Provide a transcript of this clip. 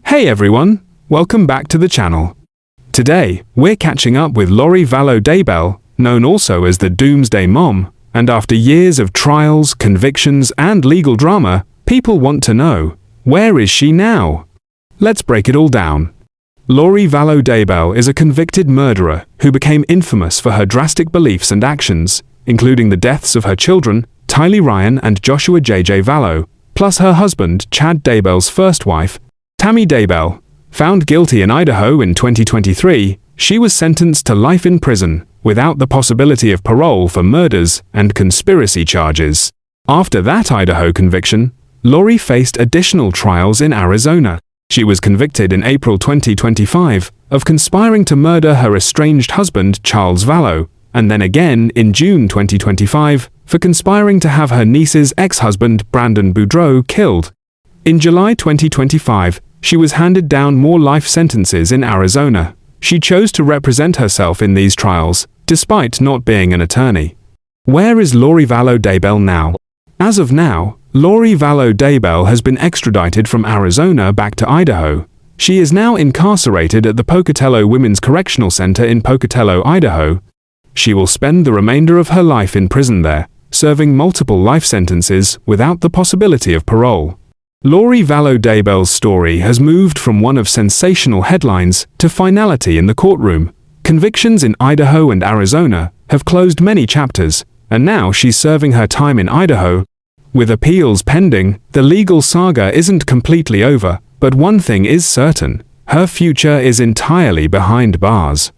Hey everyone, welcome back to the channel. Today, we're catching up with Lori Vallow Daybell, known also as the Doomsday Mom, and after years of trials, convictions, and legal drama, people want to know, where is she now? Let's break it all down. Lori Vallow Daybell is a convicted murderer who became infamous for her drastic beliefs and actions, including the deaths of her children, Tylee Ryan and Joshua J.J. Vallow, plus her husband Chad Daybell's first wife, Tammy Daybell. Found guilty in Idaho in 2023, she was sentenced to life in prison, without the possibility of parole for murders and conspiracy charges. After that Idaho conviction, Lori faced additional trials in Arizona. She was convicted in April 2025 of conspiring to murder her estranged husband Charles Vallow, and then again in June 2025 for conspiring to have her niece's ex-husband Brandon Boudreaux killed. In July 2025, she was handed down more life sentences in Arizona. She chose to represent herself in these trials, despite not being an attorney. Where is Lori Vallow Daybell now? As of now, Lori Vallow Daybell has been extradited from Arizona back to Idaho. She is now incarcerated at the Pocatello Women's Correctional Center in Pocatello, Idaho. She will spend the remainder of her life in prison there, serving multiple life sentences without the possibility of parole. Lori Vallow Daybell's story has moved from one of sensational headlines to finality in the courtroom. Convictions in Idaho and Arizona have closed many chapters, and now she's serving her time in Idaho. With appeals pending, the legal saga isn't completely over, but one thing is certain: her future is entirely behind bars.